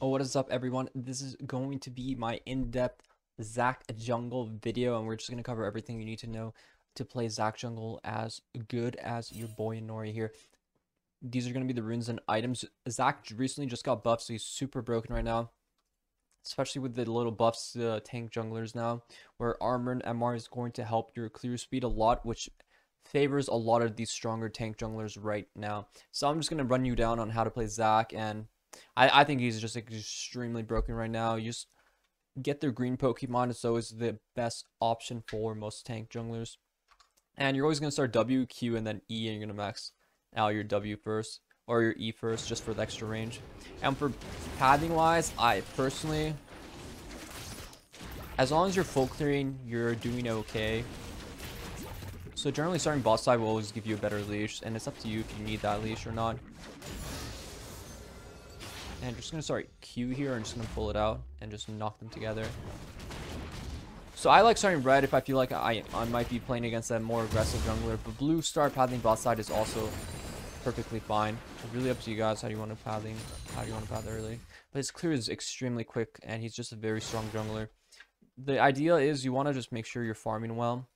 Oh, what is up, everyone? This is going to be my in-depth Zac jungle video, and we're just going to cover everything you need to know to play Zac jungle as good as your boy Inori here. These are going to be the runes and items. Zac recently just got buffed, so he's super broken right now, especially with the little buffs to tank junglers now, where armor and MR is going to help your clear speed a lot, which favors a lot of these stronger tank junglers right now. So I'm just going to run you down on how to play Zac, and I think he's just extremely broken right now. You just get their green Pokemon. It's always the best option for most tank junglers. And you're always going to start W, Q, and then E, and you're going to max out your W first, or your E first, just for the extra range. And for pathing wise, I personally, as long as you're full clearing, you're doing okay. So generally starting bot side will always give you a better leash, and it's up to you if you need that leash or not. And just going to start Q here and just going to pull it out and just knock them together. So I like starting red if I feel like I might be playing against a more aggressive jungler. But blue start pathing bot side is also perfectly fine. It's really up to you guys how do you want to pathing, how do you want to path early. But his clear is extremely quick and he's just a very strong jungler. The idea is you want to just make sure you're farming well.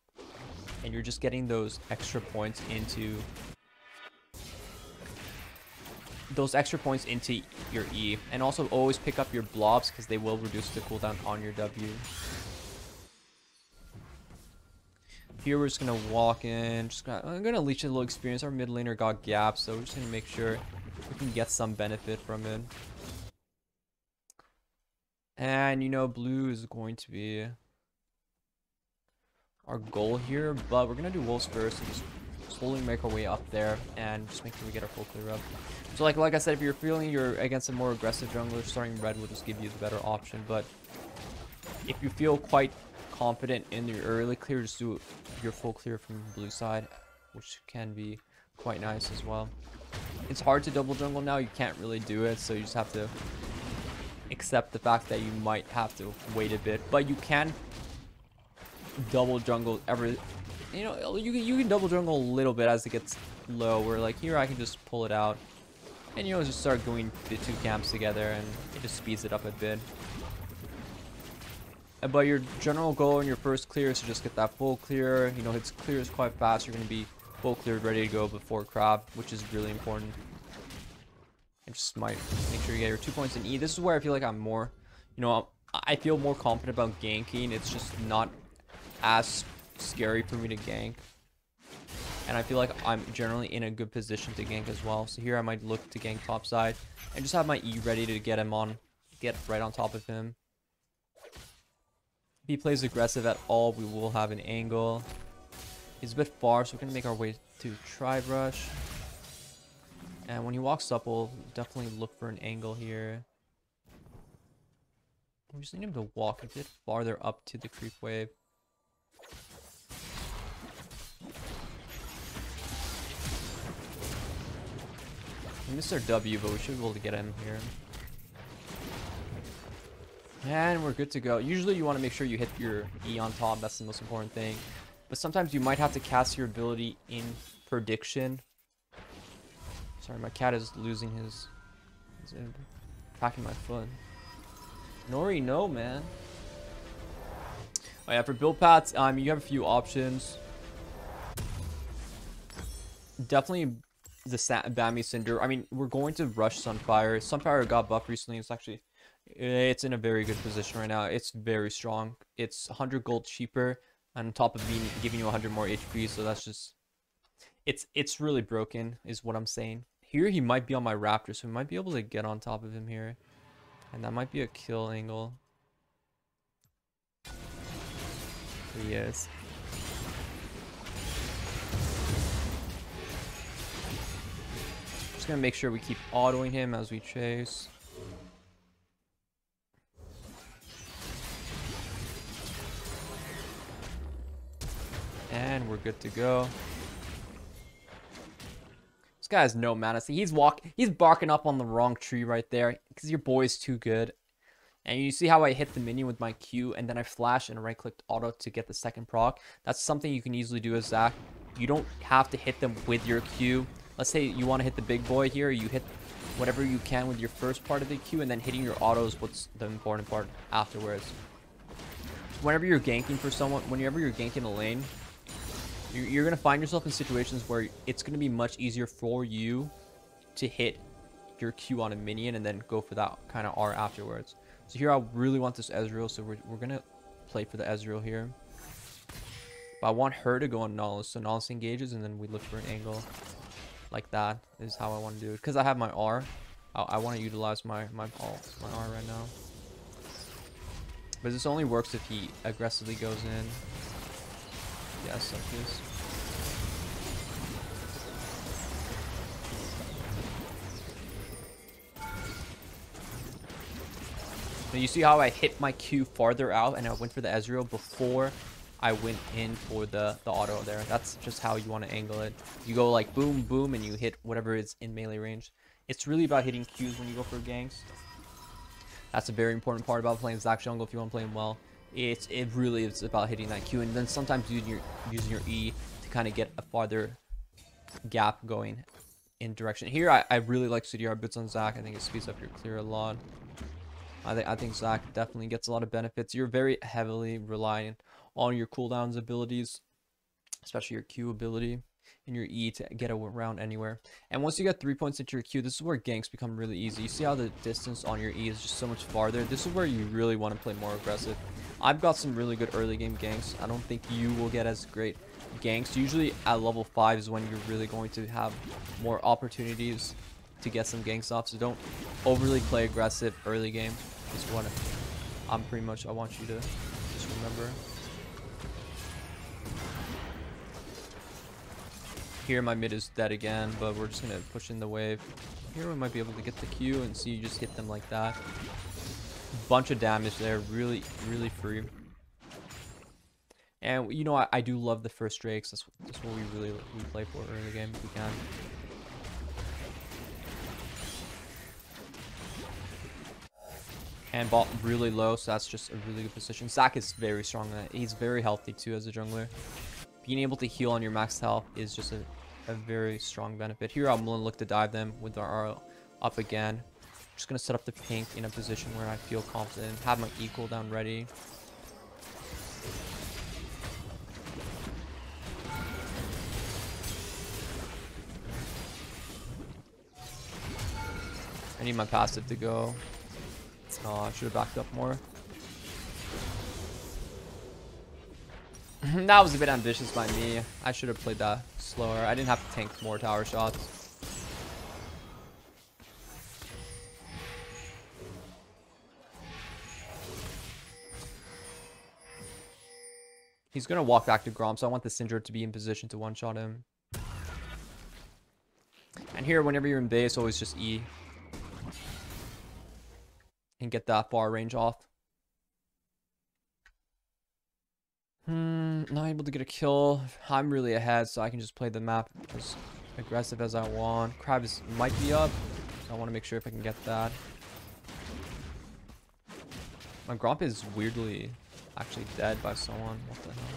And you're just getting those extra points into your E, and also always pick up your blobs because they will reduce the cooldown on your W. Here we're just gonna walk in. I'm gonna leech a little experience. Our mid laner got gaps, so we're just gonna make sure we can get some benefit from it. And you know, blue is going to be our goal here, but we're gonna do wolves first and just slowly make our way up there and just make sure we get our full clear up. So like I said, if you're feeling you're against a more aggressive jungler, starting red will just give you the better option. But if you feel quite confident in your early clear, just do your full clear from the blue side, which can be quite nice as well. It's hard to double jungle now, you can't really do it, so you just have to accept the fact that you might have to wait a bit. But you can double jungle you know, you can double jungle a little bit as it gets low, where like here I can just pull it out and you know just start going the two camps together and it just speeds it up a bit. But your general goal in your first clear is to just get that full clear. You know, its clear is quite fast. You're going to be full cleared, ready to go before crab, which is really important. And just might make sure you get your 2 points in E. This is where I feel like I'm more, you know, I feel more confident about ganking. It's just not as scary for me to gank. And I feel like I'm generally in a good position to gank as well. So here I might look to gank top side and just have my E ready to get right on top of him. If he plays aggressive at all, we will have an angle. He's a bit far, so we're going to make our way to Tribe Rush. And when he walks up, we'll definitely look for an angle here. We just need him to walk a bit farther up to the creep wave. We missed our W, but we should be able to get him here. And we're good to go. Usually you want to make sure you hit your E on top. That's the most important thing. But sometimes you might have to cast your ability in prediction. Sorry, my cat is losing his attacking my foot. Nori, no, man. Oh yeah, for build paths, you have a few options. Definitely the Bambi Cinder. I mean, we're going to rush Sunfire. Sunfire got buffed recently. It's in a very good position right now. It's very strong. It's 100 gold cheaper on top of giving you 100 more HP. So that's just, it's really broken is what I'm saying. Here he might be on my Raptor, so we might be able to get on top of him here. And that might be a kill angle. He is. Just gonna make sure we keep autoing him as we chase. And we're good to go. This guy has no mana. See, he's barking up on the wrong tree right there because your boy is too good. And you see how I hit the minion with my Q and then I flash and right clicked auto to get the second proc. That's something you can easily do as Zac. You don't have to hit them with your Q. Let's say you want to hit the big boy here. You hit whatever you can with your first part of the Q, and then hitting your autos, what's the important part afterwards. Whenever you're ganking for someone, whenever you're ganking a lane, you're going to find yourself in situations where it's going to be much easier for you to hit your Q on a minion and then go for that kind of R afterwards. So here I really want this Ezreal, so we're going to play for the Ezreal here. But I want her to go on Nullis, so Nullis engages and then we look for an angle. Like that is how I want to do it. Because I have my R, I want to utilize my R right now. But this only works if he aggressively goes in. Yes, like this. Now you see how I hit my Q farther out and I went for the Ezreal before I went in for the auto there. That's just how you want to angle it. You go like boom, boom, and you hit whatever is in melee range. It's really about hitting Qs when you go for ganks. That's a very important part about playing Zac jungle if you want to play him well. It really is about hitting that Q, and then sometimes using your E to kind of get a farther gap going in direction. Here, I really like CDR boots on Zac. I think it speeds up your clear a lot. I think Zac definitely gets a lot of benefits. You're very heavily reliant on your cooldowns abilities, especially your Q ability and your E to get around anywhere. And once you get 3 points into your Q, this is where ganks become really easy. You see how the distance on your E is just so much farther. This is where you really want to play more aggressive. I've got some really good early game ganks. I don't think you will get as great ganks. Usually at level 5 is when you're really going to have more opportunities to get some ganks off. So don't overly play aggressive early game. Is what I want you to just remember. Here my mid is dead again, but we're just gonna push in the wave. Here we might be able to get the Q and see you just hit them like that. Bunch of damage there, really free. And you know, I do love the first Drakes. That's what we play for early game if we can. And bot really low, so that's just a really good position. Zac is very strong. He's very healthy too as a jungler. Being able to heal on your max health is just a very strong benefit. Here I'm going to look to dive them with our R up again. Just going to set up the pink in a position where I feel confident. Have my E cooldown ready. I need my passive to go. Oh, I should have backed up more. That was a bit ambitious by me. I should have played that slower. I didn't have to tank more tower shots. He's going to walk back to Grom, so I want the Syndra to be in position to one-shot him. And here, whenever you're in base, always just E. And get that bar range off. Not able to get a kill. I'm really ahead, so I can just play the map as aggressive as I want. Crab might be up, so I want to make sure if I can get that. My Gromp is weirdly actually dead by someone. What the hell?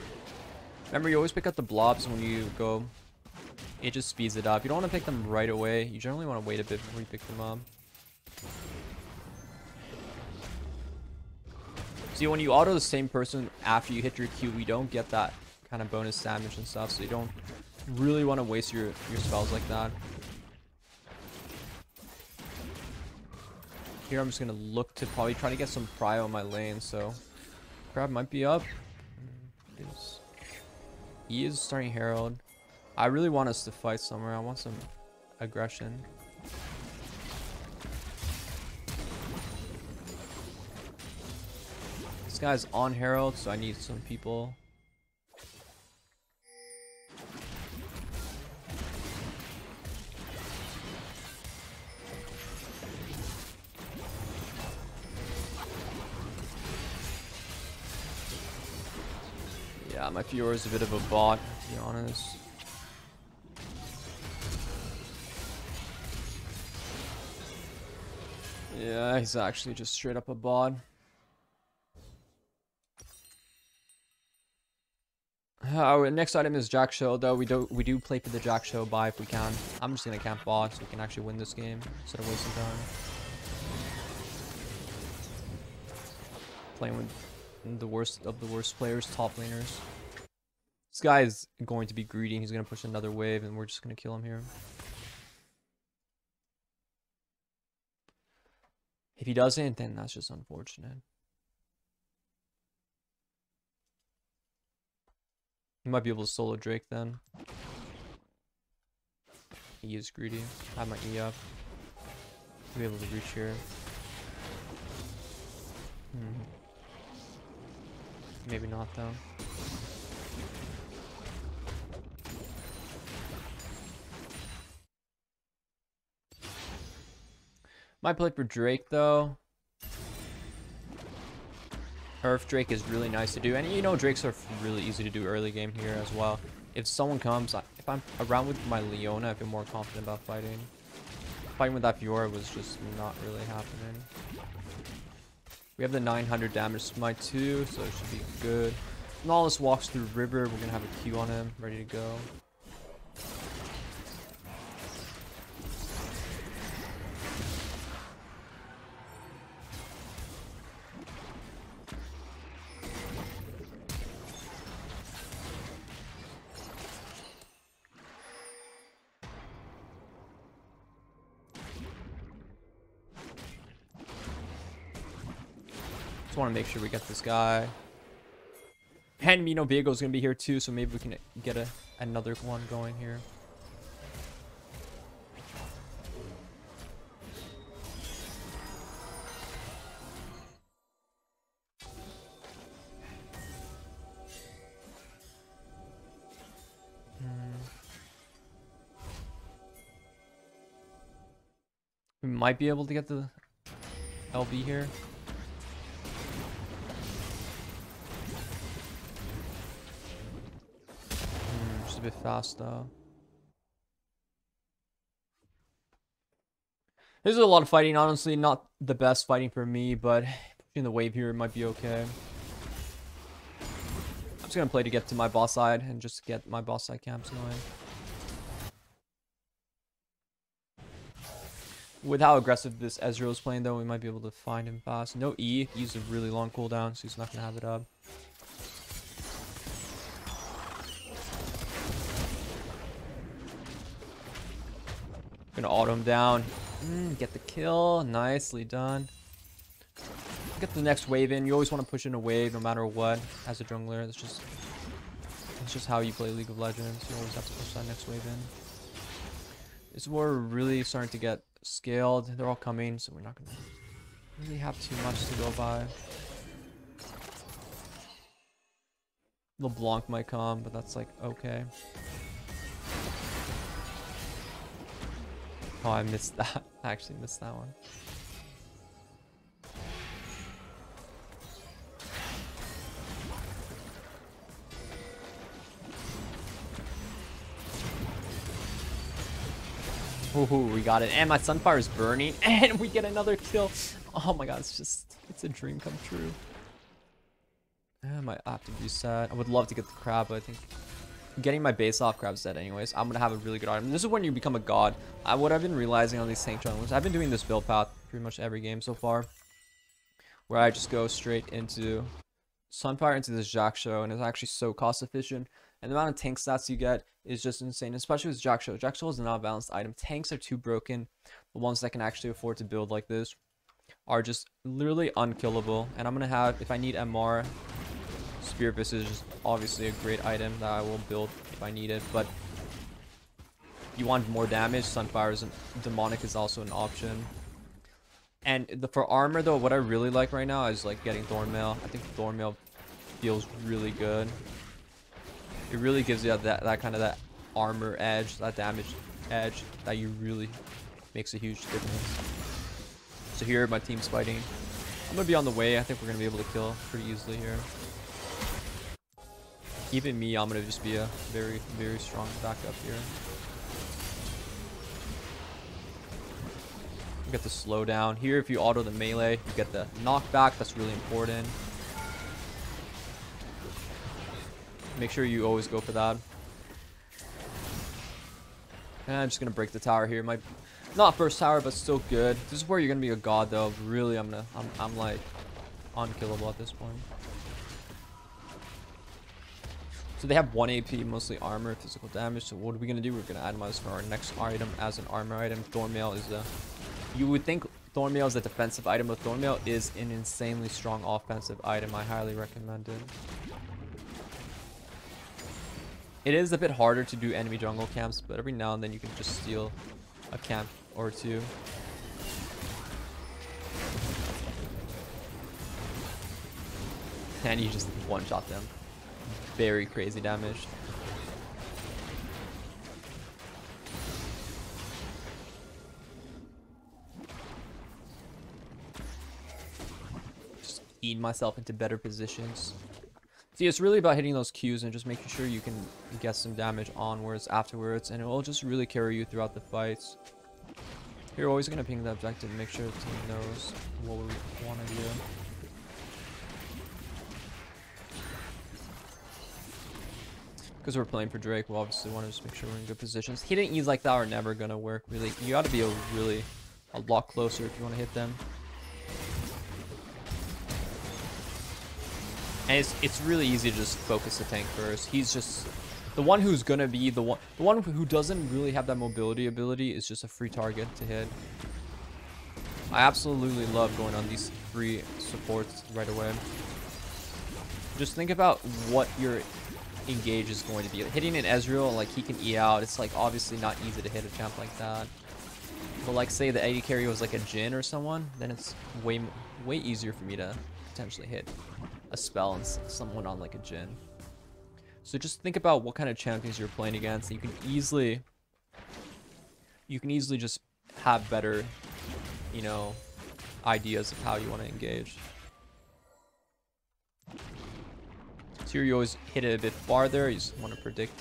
Remember, you always pick up the blobs when you go. It just speeds it up. You don't want to pick them right away. You generally want to wait a bit before you pick them up. See, when you auto the same person after you hit your Q, we don't get that kind of bonus damage and stuff, so you don't really want to waste your spells like that. Here I'm just going to look to probably try to get some prio on my lane, so Crab might be up. He is starting Herald. I really want us to fight somewhere. I want some aggression. This guy's on Herald, so I need some people. Yeah, my Fiora is a bit of a bot, to be honest. Yeah, he's actually just straight up a bot. Our next item is Jack Show, though we do play for the Jack Show buy if we can. I'm just gonna camp bot so we can actually win this game instead of wasting time. Playing with the worst of the worst players, top laners. This guy is going to be greedy. He's gonna push another wave, and we're just gonna kill him here. If he doesn't, then that's just unfortunate. He might be able to solo Drake then. He is greedy. I have my E up. He'll be able to reach here. Maybe not though. Might play for Drake though. Earth Drake is really nice to do, and you know Drakes are really easy to do early game here as well. If someone comes, if I'm around with my Leona, I feel more confident about fighting. Fighting with that Fiora was just not really happening. We have the 900 damage smite too, so it should be good. Flawless walks through river. We're gonna have a Q on him, ready to go. Want to make sure we get this guy. And Mino Viego's gonna be here too, so maybe we can get another one going here. We might be able to get the LB here. A bit fast though. This is a lot of fighting, honestly. Not the best fighting for me, but pushing the wave here might be okay. I'm just gonna play to get to my boss side and just get my boss side camps going. With how aggressive this Ezreal is playing though, we might be able to find him fast. No E, he's a really long cooldown, so he's not gonna have it up. Gonna auto him down. Get the kill. Nicely done. Get the next wave in. You always want to push in a wave no matter what as a jungler. That's just how you play League of Legends. You always have to push that next wave in. This is where we're really starting to get scaled. They're all coming, so we're not gonna really have too much to go by. LeBlanc might come, but that's like okay. Oh, I missed that. I actually missed that one. Ooh, we got it. And my Sunfire is burning. And we get another kill. Oh my god, it's a dream come true. I might have to reset. I would love to get the crab, but I think getting my base off crab's dead anyways. I'm gonna have a really good item. This is when you become a god. What I've been realizing on these tank junglers, I've been doing this build path pretty much every game so far, where I just go straight into Sunfire into this Jack Show, and it's actually so cost efficient. And the amount of tank stats you get is just insane, especially with Jack Show. Jack Show is not a balanced item. Tanks are too broken. The ones that can actually afford to build like this are just literally unkillable. And I'm gonna have, if I need MR, Spear Fist is just obviously a great item that I will build if I need it. But if you want more damage, Sunfire and Demonic is also an option. And for armor though, what I really like right now is like getting Thornmail. I think Thornmail feels really good. It really gives you that kind of that armor edge, that damage edge that you really makes a huge difference. So here my team's fighting. I'm gonna be on the way. I think we're gonna be able to kill pretty easily here. Even me, I'm gonna just be a very, very strong backup here. You get the slowdown here. If you auto the melee, you get the knockback. That's really important. Make sure you always go for that. And I'm just gonna break the tower here. My not first tower, but still good. This is where you're gonna be a god, though. Really, I'm like unkillable at this point. So they have 1 AP, mostly armor, physical damage. So what are we gonna do? We're gonna itemize for our next item as an armor item. Thornmail is a. You would think Thornmail is a defensive item, but Thornmail is an insanely strong offensive item. I highly recommend it. It is a bit harder to do enemy jungle camps, but every now and then you can just steal a camp or two. And you just one-shot them. Very crazy damage. Just eat myself into better positions. See, it's really about hitting those Qs and just making sure you can get some damage onwards, afterwards, and it will just really carry you throughout the fights. You're always going to ping the objective, make sure the team knows what we want to do. Because we're playing for Drake, we'll obviously want to just make sure we're in good positions. Hitting E's like that are never going to work, really. You got to be a lot closer if you want to hit them. And it's really easy to just focus the tank first. He's just the one who's gonna be the one who doesn't really have that mobility ability is just a free target to hit. I absolutely love going on these free supports right away. Just think about what your engage is going to be. Hitting an Ezreal, like he can E out. It's like obviously not easy to hit a champ like that. But like say the AD carry was like a Jhin or someone, then it's way easier for me to potentially hit a spell and someone on like a Jhin. So just think about what kind of champions you're playing against. You can easily just have better, you know, ideas of how you want to engage. So here you always hit it a bit farther. You just want to predict.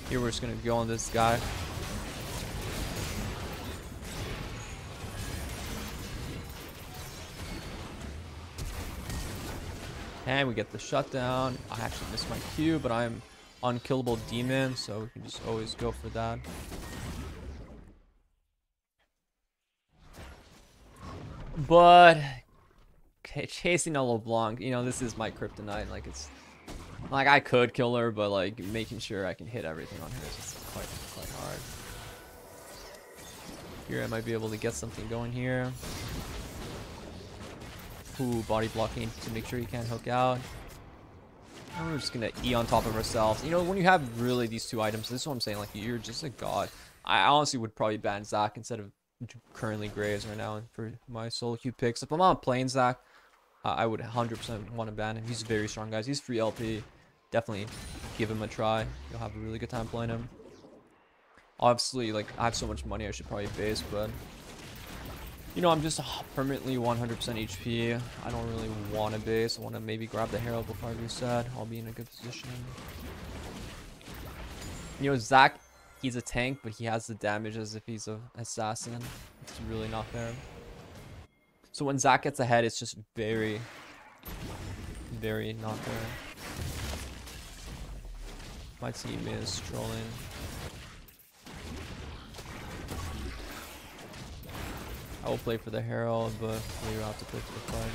Here we're just gonna go on this guy. And we get the shutdown. I actually missed my Q, but I'm unkillable demon, so we can just always go for that. But okay, chasing a LeBlanc, you know, this is my kryptonite. Like it's like I could kill her, but like making sure I can hit everything on her is just quite hard. Here I might be able to get something going here. Ooh, body blocking to make sure you can't hook out. And we're just gonna E on top of ourselves. You know, when you have really these two items, this is what I'm saying, like you're just a god. I honestly would probably ban Zac instead of currently Graves right now for my solo queue picks. If I'm not playing Zac, I would 100% want to ban him. He's very strong, guys. He's free LP. Definitely give him a try. You'll have a really good time playing him. Obviously, like, I have so much money, I should probably base, but you know, I'm just permanently 100% HP. I don't really want to base. I want to maybe grab the Herald before I reset. I'll be in a good position. You know, Zac, he's a tank, but he has the damage as if he's an assassin. It's really not fair. So when Zac gets ahead, it's just very not fair. My team is trolling. I will play for the Herald, but we will have to play for the flag.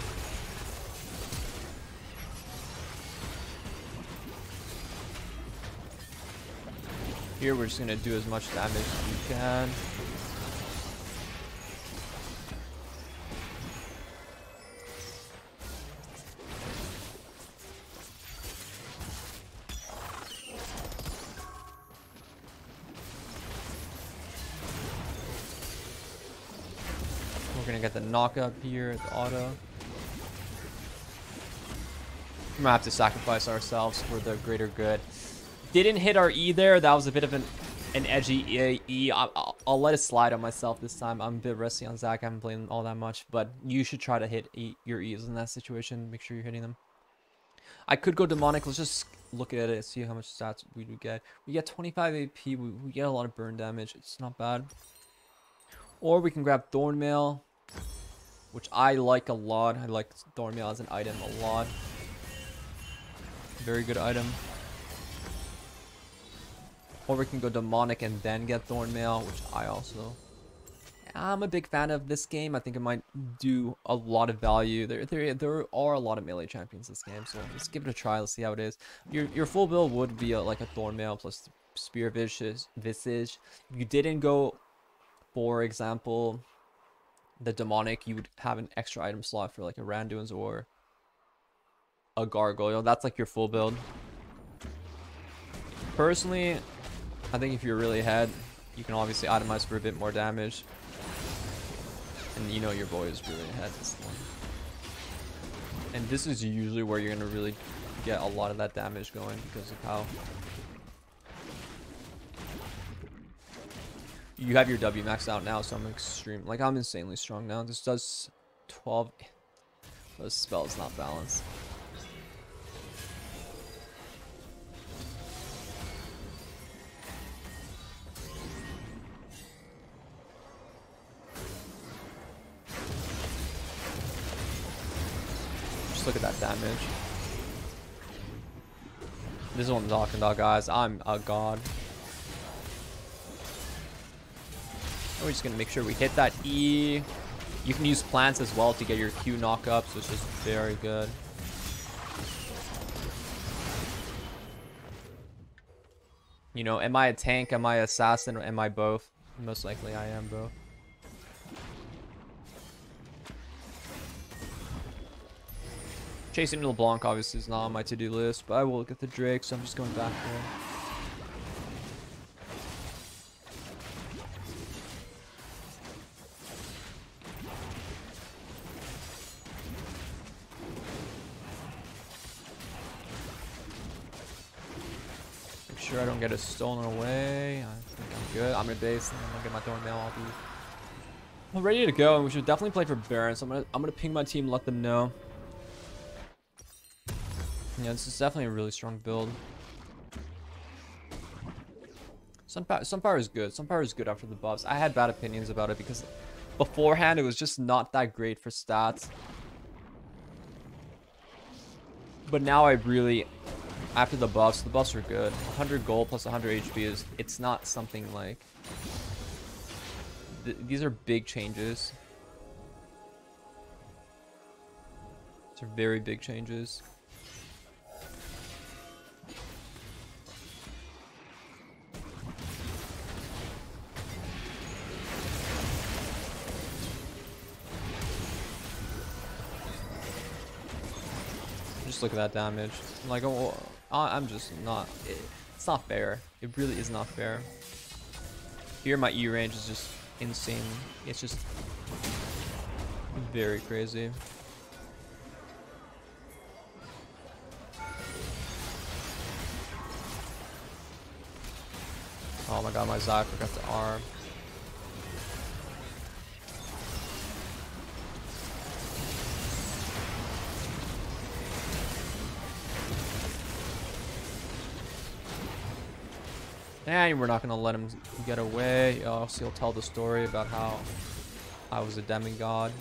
Here we're just going to do as much damage as we can. We're gonna get the knock up here, the auto. We're gonna have to sacrifice ourselves for the greater good. Didn't hit our E there. That was a bit of an edgy E. I'll let it slide on myself this time. I'm a bit rusty on Zac. I haven't played all that much, but you should try to hit your E's in that situation. Make sure you're hitting them. I could go demonic. Let's just look at it, see how much stats we do get. We get 25 AP. We get a lot of burn damage. It's not bad. Or we can grab Thornmail, which I like a lot. I like Thornmail as an item a lot. Very good item. Or we can go Demonic and then get Thornmail, which I also... I'm a big fan of this game. I think it might do a lot of value. There are a lot of melee champions this game, so let's give it a try. Let's see how it is. Your full build would be like a Thornmail plus Spear Visage. If you didn't go, for example, the Demonic, you would have an extra item slot for like a Randuin's or a Gargoyle. That's like your full build. Personally, I think if you're really ahead, you can obviously itemize for a bit more damage. And you know your boy is really ahead this one. And this is usually where you're going to really get a lot of that damage going because of how you have your W maxed out now. So I'm insanely strong now. This does 12. This spell is not balanced. Just look at that damage. This is what I'm talking about, guys. I'm a god. And we're just gonna make sure we hit that E. You can use plants as well to get your Q knock up, so it's just very good. You know, am I a tank? Am I an assassin? Or am I both? Most likely I am both. Chasing LeBlanc obviously is not on my to-do list, but I will get the Drake, so I'm just going back there. Make sure I don't get it stolen away. I think I'm good. I'm gonna base and then I'll get my Thornmail. I'm ready to go, and we should definitely play for Baron. So I'm gonna ping my team, let them know. Yeah, this is definitely a really strong build. Sunpower is good. Sunpower is good after the buffs. I had bad opinions about it because beforehand it was just not that great for stats. But now I really, after the buffs are good. 100 gold plus 100 HP is, it's not something like, these are big changes. These are very big changes. Just look at that damage. Like, oh, I'm just not. It's not fair. It really is not fair. Here, my E range is just insane. It's just very crazy. Oh my god, my Zai forgot to arm. And we're not going to let him get away. Also, he'll tell the story about how I was a demigod.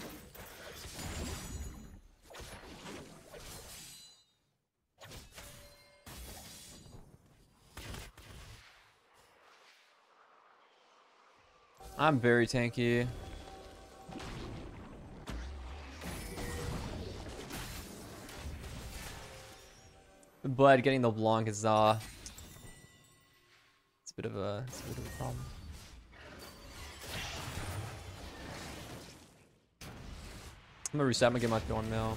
I'm very tanky. But getting the Blanc is it's a bit of a problem. I'm gonna reset. I'm gonna get my Thornmail.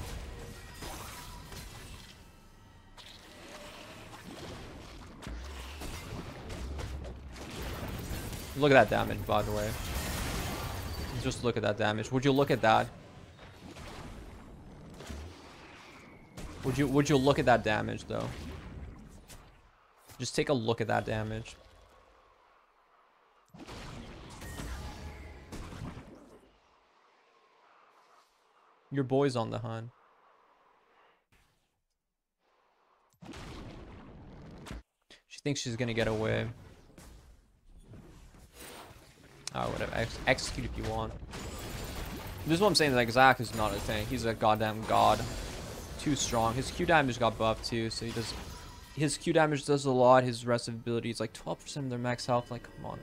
Look at that damage, by the way. Just look at that damage. Would you look at that? Would you look at that damage though? Just take a look at that damage. Your boy's on the hunt. She thinks she's gonna get away. whatever. Execute if you want. This is what I'm saying. Like, Zac is not a tank. He's a goddamn god. Too strong. His Q damage got buffed too, so he does. His Q damage does a lot. His rest of ability is like 12% of their max health. Like, come on.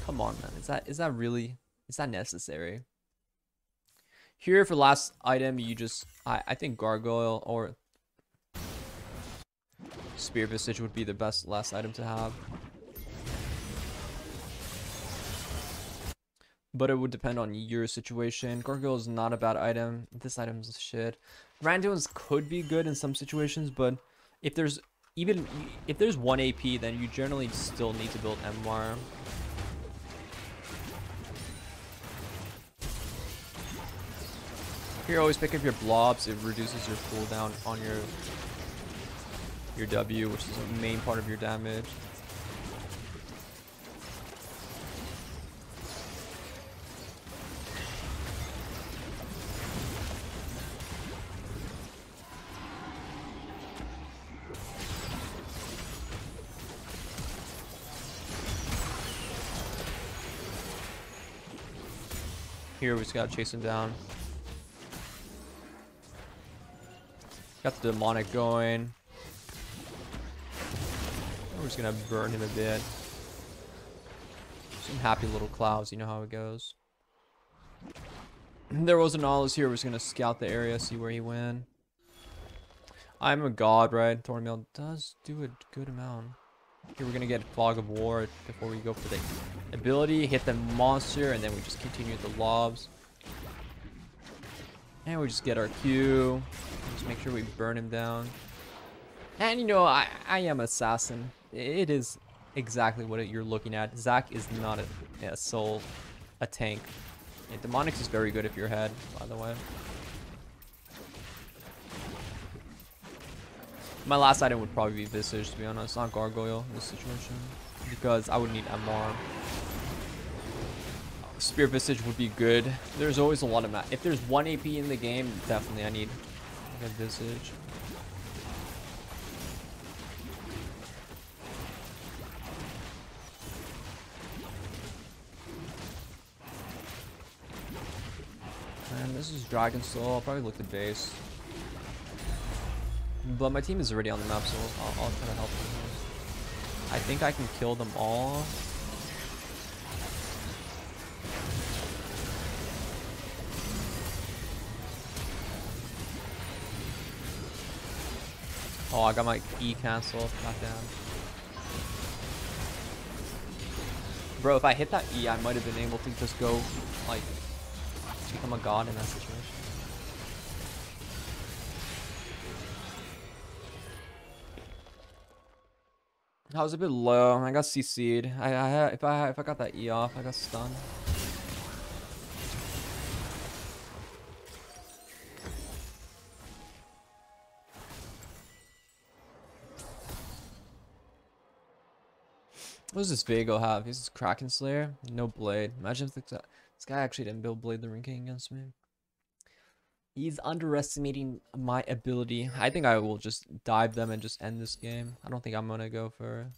Come on, man. Is that really? Is that necessary? Here for last item, you just I think Gargoyle or Spear Visage would be the best last item to have. But it would depend on your situation. Gargoyle is not a bad item. This item's shit. Randos could be good in some situations, but if there's 1 AP, then you generally still need to build MR. Here, always pick up your blobs. It reduces your cooldown on your W, which is the main part of your damage. Here, we just gotta chase him down. Got the demonic going. We're just gonna burn him a bit. Some happy little clouds, you know how it goes. There was an Olive here. We're just gonna scout the area, see where he went. I'm a god, right? Thornmail does do a good amount. Here we're gonna get Fog of War before we go for the ability. Hit the monster, and then we just continue the lobs. And we just get our Q. Just make sure we burn him down. And you know, I am assassin. It is exactly what you're looking at. Zac is not a tank. And Demonics is very good if you're ahead, by the way. My last item would probably be Visage, to be honest, not Gargoyle in this situation. Because I would need MR. Spear Visage would be good. There's always a lot of if there's 1 AP in the game, definitely I need a Visage. And this is Dragon Soul. I'll probably look the base. But my team is already on the map, so I'll try to help them. I think I can kill them all. Oh, I got my E canceled. Not down. Bro, if I hit that E, I might have been able to just go, like, become a god in that situation. I was a bit low. I got CC'd. If I got that E off, I got stunned. What does this Vago have? He's Kraken Slayer, no blade. Imagine if this guy actually didn't build Blade the Ring King against me. He's underestimating my ability. I think I will just dive them and just end this game. I don't think I'm gonna go for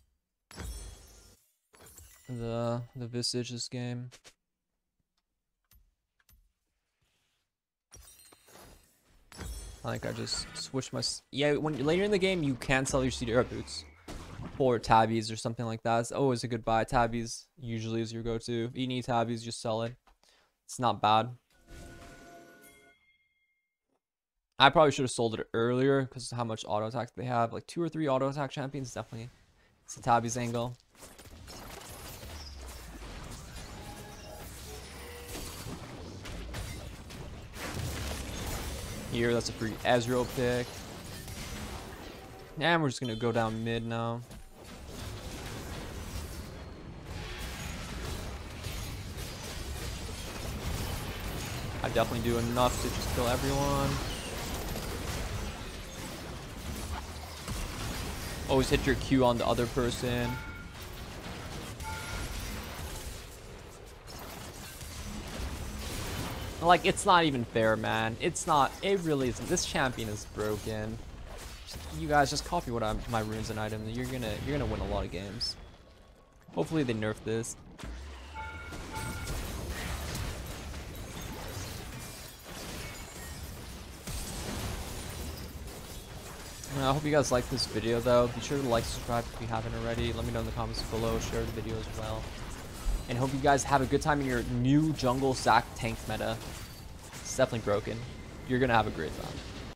the Visage this game. I think I just switched my... Yeah, when later in the game, you can sell your CDR boots. Or tabbies or something like that. It's always a good buy. Tabbies usually is your go-to. If you need tabbies, just sell it. It's not bad. I probably should have sold it earlier because of how much auto attack they have. Like 2 or 3 auto attack champions, definitely. It's a tabbies angle. Here, that's a free Ezreal pick. And we're just gonna go down mid now. I definitely do enough to just kill everyone. Always hit your Q on the other person. Like, it's not even fair, man. It's not. It really isn't. This champion is broken. You guys just copy what my runes and items. You're gonna win a lot of games. Hopefully they nerf this. I hope you guys like this video though. Be sure to like, subscribe if you haven't already. Let me know in the comments below. Share the video as well. And hope you guys have a good time in your new jungle Zac tank meta. It's definitely broken. You're gonna have a great time.